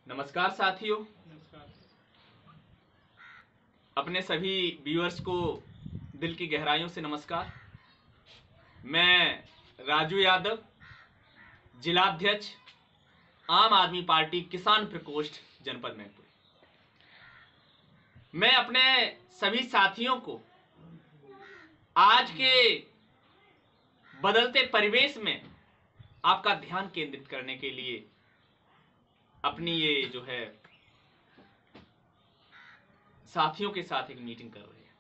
नमस्कार साथियों। अपने सभी व्यूअर्स को दिल की गहराइयों से नमस्कार। मैं राजू यादव, जिलाध्यक्ष आम आदमी पार्टी किसान प्रकोष्ठ जनपद मैनपुरी। मैं अपने सभी साथियों को आज के बदलते परिवेश में आपका ध्यान केंद्रित करने के लिए अपनी ये जो है साथियों के साथ एक मीटिंग कर रहे हैं।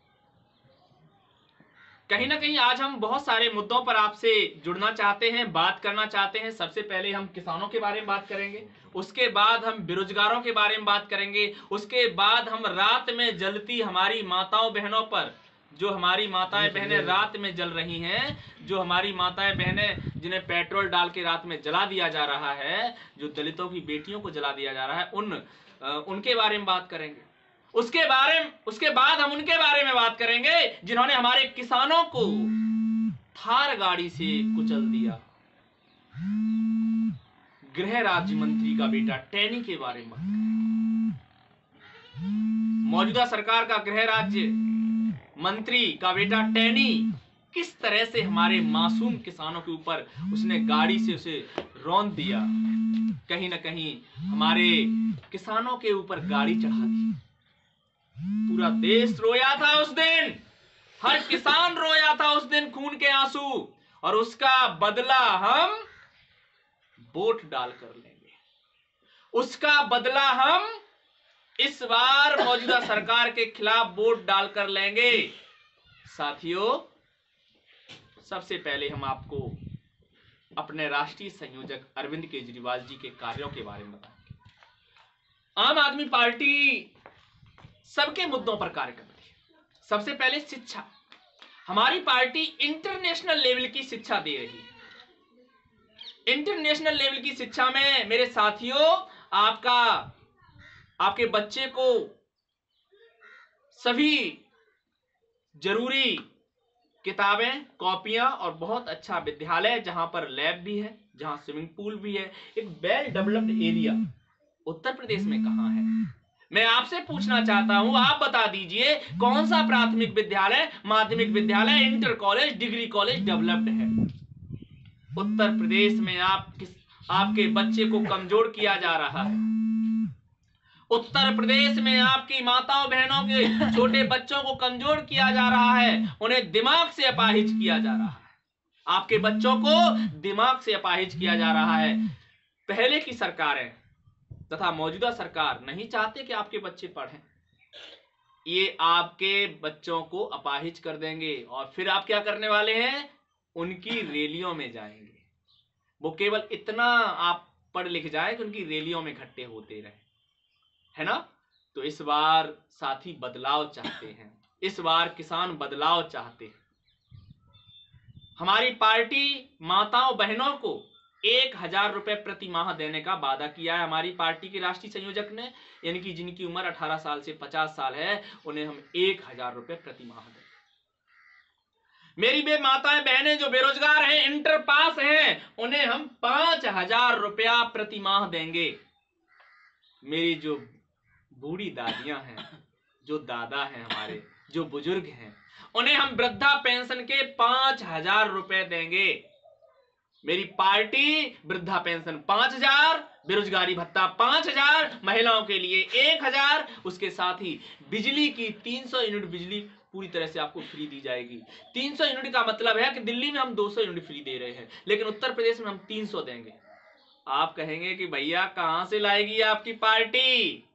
कहीं ना कहीं आज हम बहुत सारे मुद्दों पर आपसे जुड़ना चाहते हैं, बात करना चाहते हैं। सबसे पहले हम किसानों के बारे में बात करेंगे, उसके बाद हम बेरोजगारों के बारे में बात करेंगे, उसके बाद हम रात में जलती हमारी माताओं बहनों पर, जो हमारी माताएं बहनें रात में जल रही हैं, जो हमारी माताएं बहनें जिन्हें पेट्रोल डाल के रात में जला दिया जा रहा है, जो दलितों की बेटियों को जला दिया जा रहा है, उनके बारे में बात करेंगे। उसके बाद हम उनके बारे में बात करेंगे जिन्होंने हमारे किसानों को थार गाड़ी से कुचल दिया। गृह राज्य मंत्री का बेटा टैनी के बारे में बात करेंगे। मौजूदा सरकार का गृह राज्य मंत्री का बेटा टैनी किस तरह से हमारे मासूम किसानों के ऊपर उसने गाड़ी से उसे रौंद दिया, कहीं ना कहीं हमारे किसानों के ऊपर गाड़ी चढ़ा दी। पूरा देश रोया था उस दिन, हर किसान रोया था उस दिन खून के आंसू, और उसका बदला हम वोट डालकर लेंगे। उसका बदला हम इस बार मौजूदा सरकार के खिलाफ वोट डालकर लेंगे। साथियों, सबसे पहले हम आपको अपने राष्ट्रीय संयोजक अरविंद केजरीवाल जी के कार्यों के बारे में बताएंगे। आम आदमी पार्टी सबके मुद्दों पर कार्य करती है। सबसे पहले शिक्षा, हमारी पार्टी इंटरनेशनल लेवल की शिक्षा दे रही है। इंटरनेशनल लेवल की शिक्षा में मेरे साथियों, आपके बच्चे को सभी जरूरी किताबें, कॉपियां और बहुत अच्छा विद्यालय जहां पर लैब भी है, जहां स्विमिंग पूल भी है, एक well developed area Uttar Pradesh में कहां है? मैं आपसे पूछना चाहता हूं, आप बता दीजिए कौन सा प्राथमिक विद्यालय, माध्यमिक विद्यालय, inter college, degree college developed है? उत्तर प्रदेश में आपके बच्चे को कमजोर किया जा रहा है। उत्तर प्रदेश में आपकी माताओं बहनों के छोटे बच्चों को कमजोर किया जा रहा है, उन्हें दिमाग से अपाहिज किया जा रहा है। आपके बच्चों को दिमाग से अपाहिज किया जा रहा है। पहले की सरकारें तथा मौजूदा सरकार नहीं चाहते कि आपके बच्चे पढ़ें। ये आपके बच्चों को अपाहिज कर देंगे और फिर आप क्या करने वाले हैं? उनकी रैलियों में जाएंगे। वो केवल इतना आप पढ़ लिख जाए कि उनकी रैलियों में इकट्ठे होते रहे, है ना? तो इस बार साथी बदलाव चाहते हैं, इस बार किसान बदलाव चाहते हैं। हमारी पार्टी माताओं बहनों को 1000 रुपए प्रति माह देने का वादा किया है हमारी पार्टी के राष्ट्रीय संयोजक ने, यानी कि जिनकी उम्र 18 साल से 50 साल है, उन्हें हम 1000 रुपए प्रति माह देंगे। मेरी बे माताएं बहनें जो बेरोजगार हैं, इंटर पास हैं, उन्हें हम 5000 रुपया प्रति माह देंगे। मेरी जो बूढ़ी दादियां हैं, जो दादा हैं, हमारे जो बुजुर्ग हैं, उन्हें हम वृद्धा पेंशन के 5000 रुपए देंगे। मेरी पार्टी वृद्धा पेंशन 5000, बेरोजगारी भत्ता 5000, महिलाओं के लिए 1000, उसके साथ ही बिजली की 300 यूनिट बिजली पूरी तरह से आपको फ्री दी जाएगी। 300 यूनिट का मतलब है कि दिल्ली में हम 200 यूनिट फ्री दे रहे हैं, लेकिन उत्तर प्रदेश में हम 300 देंगे। आप कहेंगे कि भैया कहां से लाएगी आपकी पार्टी?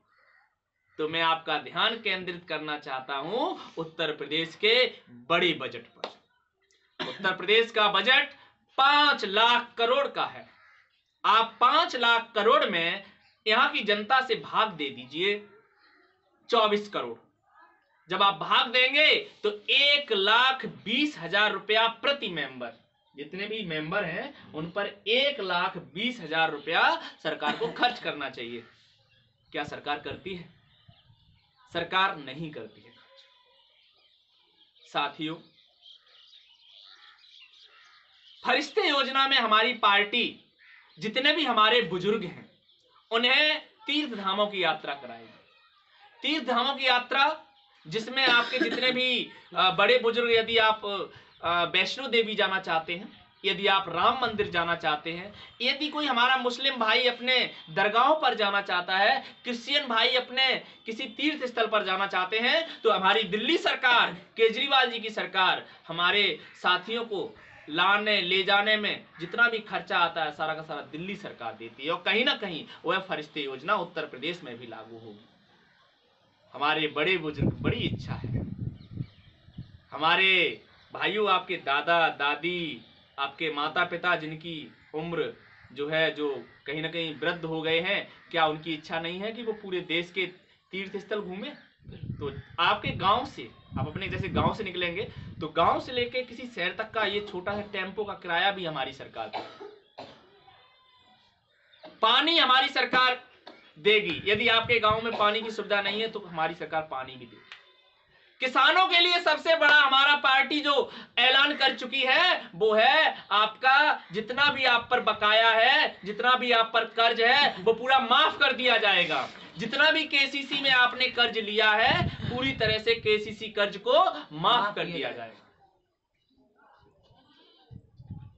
तो मैं आपका ध्यान केंद्रित करना चाहता हूं उत्तर प्रदेश के बड़े बजट पर। उत्तर प्रदेश का बजट 5 लाख करोड़ का है। आप 5 लाख करोड़ में यहां की जनता से भाग दे दीजिए 24 करोड़। जब आप भाग देंगे तो 1,20,000 रुपया प्रति मेंबर, जितने भी मेंबर हैं उन पर 1,20,000 रुपया सरकार को खर्च करना चाहिए। क्या सरकार करती है? सरकार नहीं करती है खर्च। साथियों, फरिश्ते योजना में हमारी पार्टी जितने भी हमारे बुजुर्ग हैं उन्हें तीर्थ धामों की यात्रा कराएगी। तीर्थ धामों की यात्रा जिसमें आपके जितने भी बड़े बुजुर्ग, यदि आप वैष्णो देवी जाना चाहते हैं, यदि आप राम मंदिर जाना चाहते हैं, यदि कोई हमारा मुस्लिम भाई अपने दरगाहों पर जाना चाहता है, क्रिश्चियन भाई अपने किसी तीर्थ स्थल पर जाना चाहते हैं, तो हमारी दिल्ली सरकार, केजरीवाल जी की सरकार हमारे साथियों को लाने ले जाने में जितना भी खर्चा आता है सारा का सारा दिल्ली सरकार देती है। और कहीं ना कहीं वह फरिश्ते योजना उत्तर प्रदेश में भी लागू होगी। हमारे बड़े बुजुर्ग बड़ी इच्छा है, हमारे भाइयों, आपके दादा दादी, आपके माता पिता जिनकी उम्र जो है, जो कहीं ना कहीं वृद्ध हो गए हैं, क्या उनकी इच्छा नहीं है कि वो पूरे देश के तीर्थ स्थल घूमे? तो आपके गांव से, आप अपने जैसे गांव से निकलेंगे तो गांव से लेके किसी शहर तक का ये छोटा सा टेम्पो का किराया भी हमारी सरकार देगी। पानी हमारी सरकार देगी। यदि आपके गांव में पानी की सुविधा नहीं है तो हमारी सरकार पानी भी देगी। किसानों के लिए सबसे बड़ा हमारा पार्टी जो ऐलान कर चुकी है वो है आपका जितना भी आप पर बकाया है, जितना भी आप पर कर्ज है, वो पूरा माफ कर दिया जाएगा। जितना भी केसीसी में आपने कर्ज लिया है, पूरी तरह से केसीसी कर्ज को माफ कर दिया जाएगा।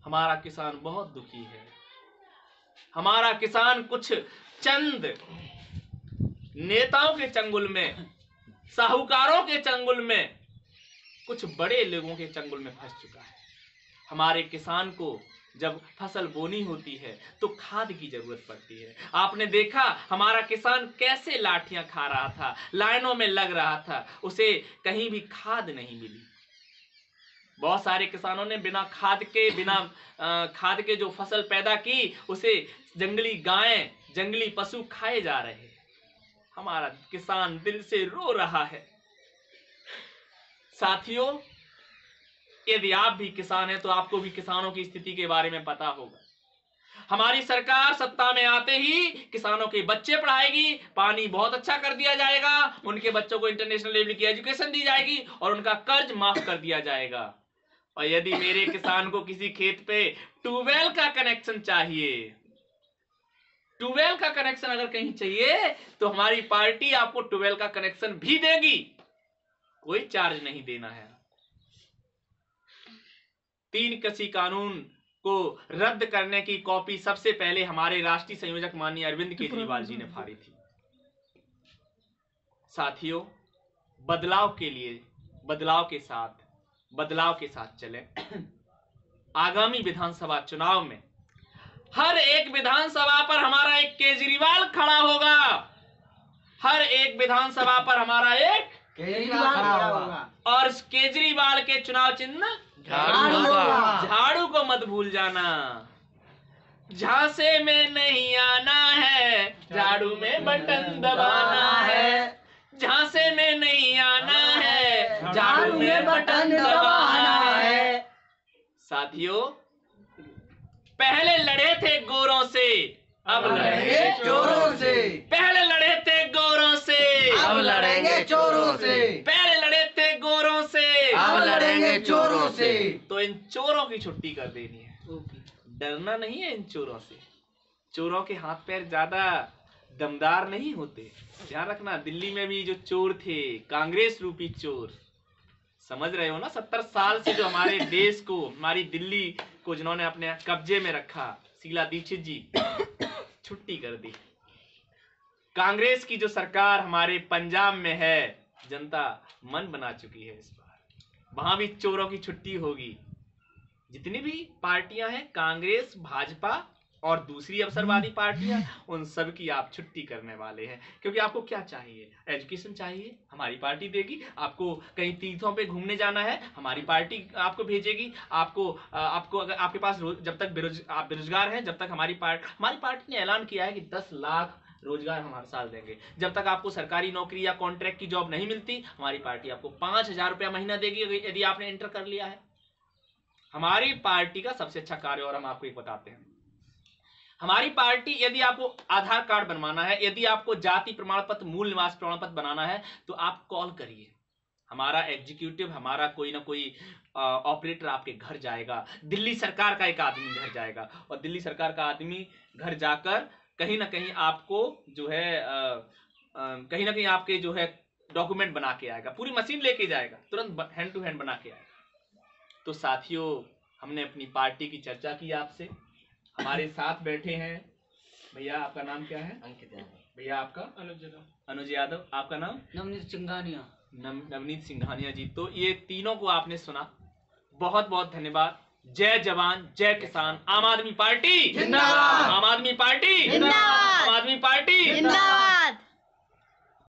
हमारा किसान बहुत दुखी है। हमारा किसान कुछ चंद नेताओं के चंगुल में, साहूकारों के चंगुल में, कुछ बड़े लोगों के चंगुल में फंस चुका है। हमारे किसान को जब फसल बोनी होती है तो खाद की जरूरत पड़ती है। आपने देखा हमारा किसान कैसे लाठियां खा रहा था, लाइनों में लग रहा था, उसे कहीं भी खाद नहीं मिली। बहुत सारे किसानों ने बिना खाद के जो फसल पैदा की उसे जंगली गायें, जंगली पशु खाए जा रहे हैं। हमारा किसान दिल से रो रहा है। साथियों, यदि आप भी किसान हैं तो आपको भी किसानों की स्थिति के बारे में पता होगा। हमारी सरकार सत्ता में आते ही किसानों के बच्चे पढ़ाएगी, पानी बहुत अच्छा कर दिया जाएगा, उनके बच्चों को इंटरनेशनल लेवल की एजुकेशन दी जाएगी और उनका कर्ज माफ कर दिया जाएगा। और यदि मेरे किसान को किसी खेत पे ट्यूबवेल का कनेक्शन चाहिए, ट्यूबवेल का कनेक्शन अगर कहीं चाहिए तो हमारी पार्टी आपको ट्यूबवेल का कनेक्शन भी देगी, कोई चार्ज नहीं देना है। 3 कृषि कानून को रद्द करने की कॉपी सबसे पहले हमारे राष्ट्रीय संयोजक माननीय अरविंद केजरीवाल जी ने फाड़ी थी। साथियों, बदलाव के लिए, बदलाव के साथ चले। आगामी विधानसभा चुनाव में हर एक विधानसभा पर हमारा एक केजरीवाल खड़ा होगा, हर एक विधानसभा पर हमारा एक केजरीवाल खड़ा होगा और केजरीवाल के चुनाव चिन्ह झाड़ू होगा। झाड़ू को मत भूल जाना। झांसे में नहीं आना है, झाड़ू में बटन दबाना है। झांसे में नहीं आना है, झाड़ू में बटन दबाना है। साथियों, पहले लड़े थे गोरों से, अब लड़ेंगे चोरों से। पहले लड़े थे गोरों से, अब लड़ेंगे चोरों से। पहले लड़े थे गोरों से, अब लड़ेंगे चोरों से। तो इन चोरों की छुट्टी कर देनी है। डरना नहीं है इन चोरों से। चोरों के हाथ पैर ज्यादा दमदार नहीं होते। ध्यान रखना, दिल्ली में भी जो चोर थे, कांग्रेस रूपी चोर, समझ रहे हो ना, 70 साल से जो हमारे देश को, हमारी दिल्ली को जिन्होंने अपने कब्जे में रखा, शीला दीक्षित जी, छुट्टी कर दी। कांग्रेस की जो सरकार हमारे पंजाब में है, जनता मन बना चुकी है इस बार, वहां भी चोरों की छुट्टी होगी। जितनी भी पार्टियां हैं, कांग्रेस, भाजपा और दूसरी अवसरवादी पार्टियां, उन सब की आप छुट्टी करने वाले हैं। क्योंकि आपको क्या चाहिए? एजुकेशन चाहिए, हमारी पार्टी देगी। आपको कहीं तीर्थों पे घूमने जाना है, हमारी पार्टी आपको भेजेगी। आपको अगर आपके पास जब तक आप बेरोजगार हैं, जब तक हमारी पार्टी ने ऐलान किया है कि 10 लाख रोजगार हम हर साल देंगे। जब तक आपको सरकारी नौकरी या कॉन्ट्रैक्ट की जॉब नहीं मिलती, हमारी पार्टी आपको 5,000 रुपया महीना देगी यदि आपने इंटर कर लिया है। हमारी पार्टी का सबसे अच्छा कार्य, और हम आपको एक बताते हैं, हमारी पार्टी, यदि आपको आधार कार्ड बनवाना है, यदि आपको जाति प्रमाण पत्र, मूल निवास प्रमाण पत्र बनाना है, तो आप कॉल करिए। हमारा एग्जीक्यूटिव, हमारा कोई ना कोई ऑपरेटर आपके घर जाएगा। दिल्ली सरकार का एक आदमी घर जाएगा और दिल्ली सरकार का आदमी घर जाकर कहीं ना कहीं आपको जो है कहीं ना कहीं आपके जो है डॉक्यूमेंट बना के आएगा, पूरी मशीन लेके जाएगा, तुरंत हैंड टू हैंड बना के आएगा। तो साथियों, हमने अपनी पार्टी की चर्चा की आपसे। हमारे साथ बैठे हैं भैया, आपका नाम क्या है? अंकित यादव। भैया आपका? अनुज यादव। आपका नाम? नवनीत सिंघानिया। नवनीत सिंघानिया जी। तो ये तीनों को आपने सुना, बहुत बहुत धन्यवाद। जय जवान जय किसान, आम आदमी पार्टी जिंदाबाद। आम आदमी पार्टी जिंदाबाद। आम आदमी पार्टी जिंदाबाद।